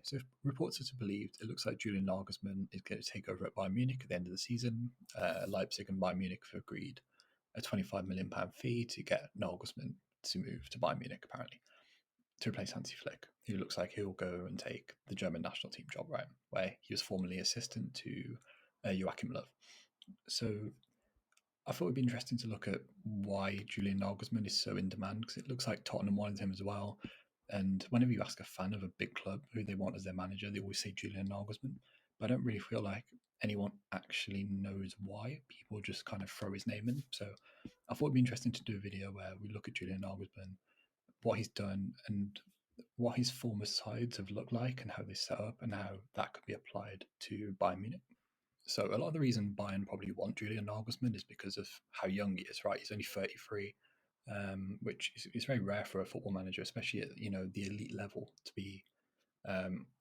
So if reports are to believed, it looks like Julian Naglesmann is going to take over at Bayern Munich at the end of the season. Leipzig and Bayern Munich have agreed a £25 million fee to get Nagelsmann to move to Bayern Munich, apparently, to replace Hansi Flick, who looks like he'll go and take the German national team job, right, where he was formerly assistant to Joachim Löw. So I thought it'd be interesting to look at why Julian Naglesmann is so in demand, because it looks like Tottenham wanted him as well. And whenever you ask a fan of a big club who they want as their manager, they always say Julian Naglesmann. But I don't really feel like anyone actually knows why. People just kind of throw his name in. So I thought it'd be interesting to do a video where we look at Julian Naglesmann, what he's done, and what his former sides have looked like, and how they set up, and how that could be applied to Bayern Munich. So a lot of the reason Bayern probably want Julian Nagelsmann is because of how young he is, right? He's only 33, which is very rare for a football manager, especially at the elite level, to be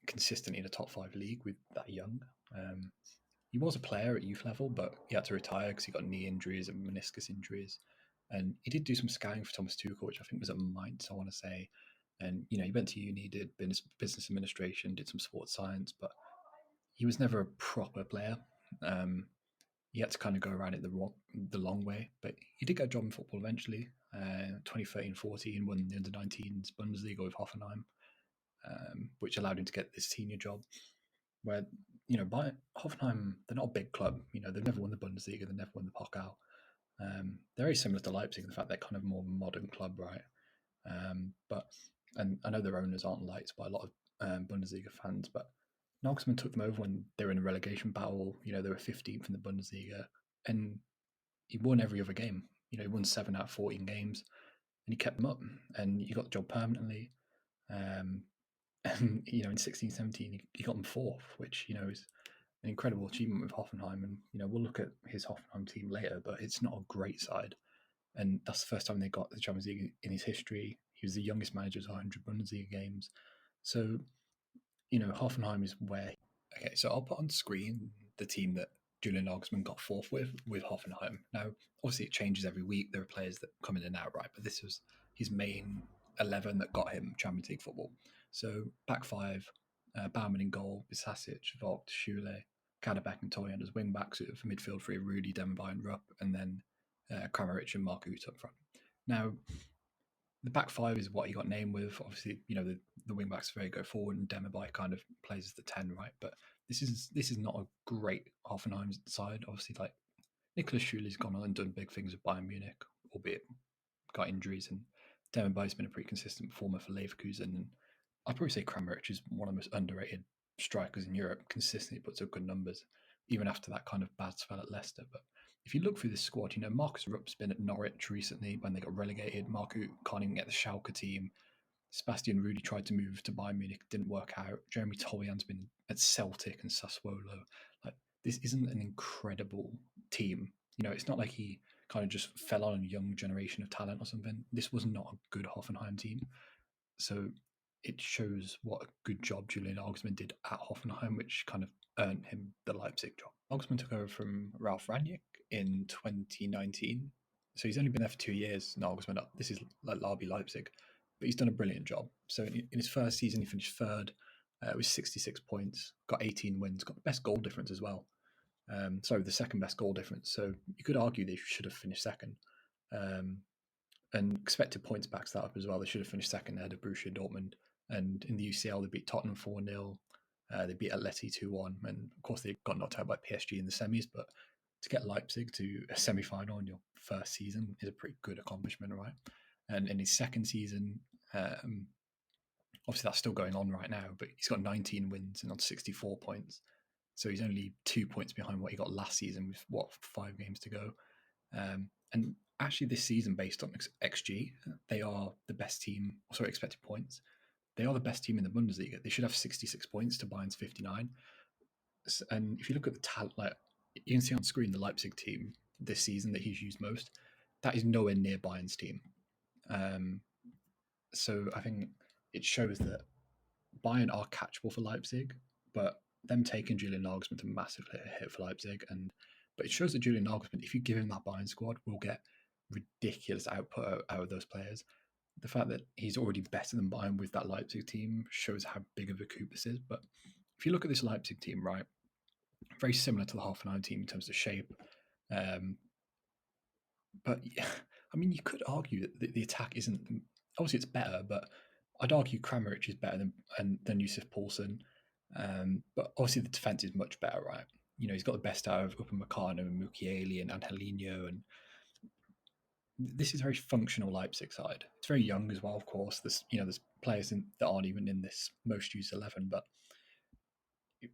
consistently in a top 5 league with that young. He was a player at youth level, but he had to retire because he got knee injuries and meniscus injuries. And he did do some scouting for Thomas Tuchel, which I think was at Mainz, I want to say. And he went to uni, did business administration, did some sports science, but he was never a proper player. He had to kind of go around it the long way, but he did get a job in football eventually. 2013-14, won the under-19s Bundesliga with Hoffenheim, which allowed him to get this senior job. Where by Hoffenheim, they're not a big club. They've never won the Bundesliga, they've never won the Pokal. They're very similar to Leipzig in the fact they're kind of a more modern club, right? And I know their owners aren't liked by a lot of Bundesliga fans, but Nagelsmann took them over when they were in a relegation battle. They were 15th in the Bundesliga, and he won every other game. He won 7 out of 14 games, and he kept them up, and he got the job permanently. And in 16-17, he got them 4th, which is an incredible achievement with Hoffenheim. And we'll look at his Hoffenheim team later, but it's not a great side. And that's the first time they got the Champions League in his history. He was the youngest manager to 100 Bundesliga games. So Hoffenheim is where. Okay, so I'll put on screen the team that Julian Nagelsmann got 4th with Hoffenheim. Now, obviously, it changes every week. There are players that come in and out, right? But this was his main 11 that got him Champions League football. So back 5, Baumann in goal, Bisasic, Vogt, Schule, Kaderbeck and Toyen as wing backs. For midfield 3, Rudy, Demirbay and Rupp, and then Kramaric and Mark Uth up front. Now, the back 5 is what he got named with. Obviously, the wing backs very go forward, and Demirbay kind of plays as the 10, right? But this is not a great Hoffenheim side. Obviously, like Niklas Schule's gone on and done big things with Bayern Munich, albeit got injuries, and Demirbay's been a pretty consistent performer for Leverkusen. And I'd probably say Kramaric is one of the most underrated strikers in Europe. Consistently puts up good numbers, even after that kind of bad spell at Leicester. But if you look through this squad, Marcus Rupp's been at Norwich recently when they got relegated. Mark can't even get the Schalke team. Sebastian Rudy tried to move to Bayern Munich, didn't work out. Jeremy Toljan's been at Celtic and Sassuolo. Like, this isn't an incredible team. It's not like he kind of just fell on a young generation of talent or something. This was not a good Hoffenheim team. So it shows what a good job Julian Nagelsmann did at Hoffenheim, which kind of earned him the Leipzig job. Nagelsmann took over from Ralf Rangnick in 2019. So he's only been there for 2 years, Nagelsmann. This is like RB Leipzig, but he's done a brilliant job. So in his first season, he finished 3rd with 66 points, got 18 wins, got the best goal difference as well. The second best goal difference. So you could argue they should have finished 2nd. And expected points backs that up as well. They should have finished 2nd ahead of Borussia Dortmund. And in the UCL, they beat Tottenham 4-0. They beat Atleti 2-1. And of course, they got knocked out by PSG in the semis. But to get Leipzig to a semi-final in your first season is a pretty good accomplishment, right? And in his second season, obviously that's still going on right now, but he's got 19 wins and on 64 points. So he's only 2 points behind what he got last season with, 5 games to go. And actually this season, based on XG, they are the best team, expected points. They are the best team in the Bundesliga. They should have 66 points to Bayern's 59. And if you look at the talent, like you can see on screen, the Leipzig team this season that he's used most, that is nowhere near Bayern's team. So I think it shows that Bayern are catchable for Leipzig, but them taking Julian Nagelsmann to massively hit for Leipzig. But it shows that Julian Nagelsmann, if you give him that Bayern squad, will get ridiculous output out of those players. the fact that he's already better than Bayern with that Leipzig team shows how big of a coup this is. But if you look at this Leipzig team, right, very similar to the Hoffenheim team in terms of shape. Um, but I mean, you could argue that the attack isn't obviously it's better, but I'd argue Kramaric is better than Yusuf Poulsen. But obviously the defense is much better, right? You know, he's got the best out of Upamecano and Mukiele and Angelino, and this is a very functional Leipzig side. It's very young as well, of course. There's players that aren't even in this most used 11. But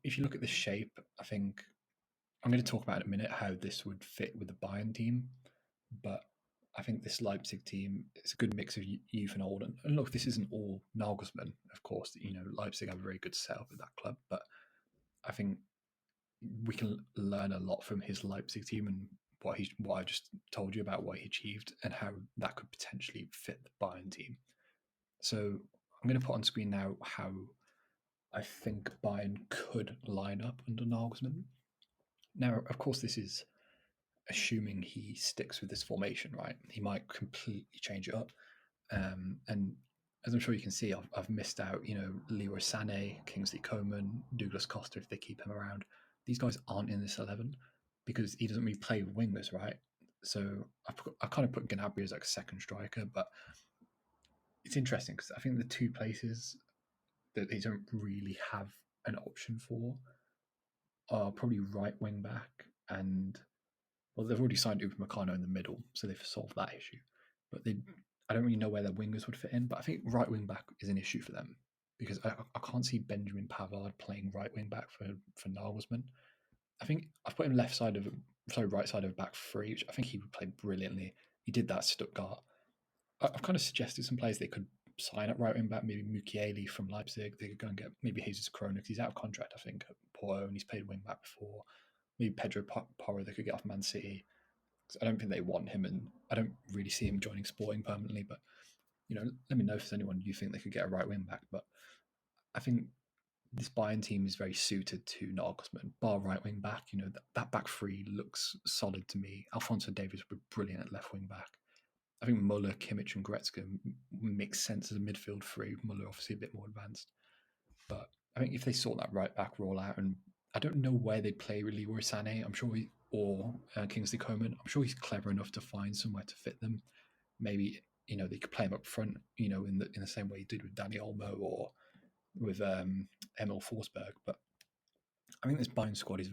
if you look at the shape, I think I'm going to talk about in a minute how this would fit with the Bayern team. But I think this Leipzig team is a good mix of youth and old. And look, this isn't all Nagelsmann, of course. You know, Leipzig have a very good setup at that club, but I think we can learn a lot from his Leipzig team and what I just told you about what he achieved and how that could potentially fit the Bayern team. So I'm going to put on screen now how I think Bayern could line up under Nagelsmann. Now, of course, this is assuming he sticks with this formation, right? He might completely change it up. And as I'm sure you can see, I've missed out, you know, Leroy Sané, Kingsley Coman, Douglas Costa, if they keep him around. These guys aren't in this 11 because he doesn't really play with wingers, right? So I kind of put Gnabry as like a second striker, but it's interesting because I think the two places that they don't really have an option for are probably right wing back and well, they've already signed Upamecano in the middle, so they've solved that issue. But I don't really know where their wingers would fit in. But I think right wing back is an issue for them because I can't see Benjamin Pavard playing right wing back for Nagelsmann. I think I've put him right side of back three, which I think he would play brilliantly. He did that at Stuttgart. I've kind of suggested some players they could sign at right wing back, maybe Mukiele from Leipzig. They could go and get maybe Jesus Corona because he's out of contract, I think, at Porto, and he's played wing back before. Maybe Pedro Porro they could get off Man City. I don't think they want him, and I don't really see him joining Sporting permanently. But you know, let me know if there's anyone you think they could get a right wing back. But I think this Bayern team is very suited to Nagelsmann. Bar right wing back, you know, that back three looks solid to me. Alphonso Davies would be brilliant at left wing back. I think Muller, Kimmich, and Goretzka makes sense as a midfield three. Muller obviously a bit more advanced, but I think if they sort that right back roll out, and I don't know where they play with Leroy Sané. I'm sure or Kingsley Coman. I'm sure he's clever enough to find somewhere to fit them. Maybe you know they could play him up front. You know, in the same way he did with Danny Olmo or with Emil Forsberg. But I think this Bayern squad is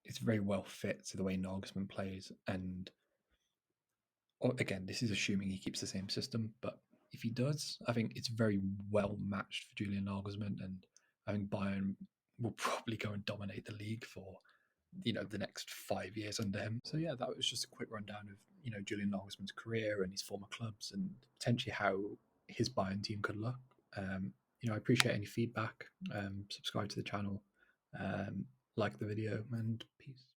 it's very well fit to the way Nagelsmann plays. And again, this is assuming he keeps the same system, but if he does, I think it's very well matched for Julian Naglesmann, and I think Bayern will probably go and dominate the league for the next 5 years under him. So yeah, that was just a quick rundown of Julian Nagelsmann's career and his former clubs, and potentially how his Bayern team could look. I appreciate any feedback. Subscribe to the channel, like the video, and peace.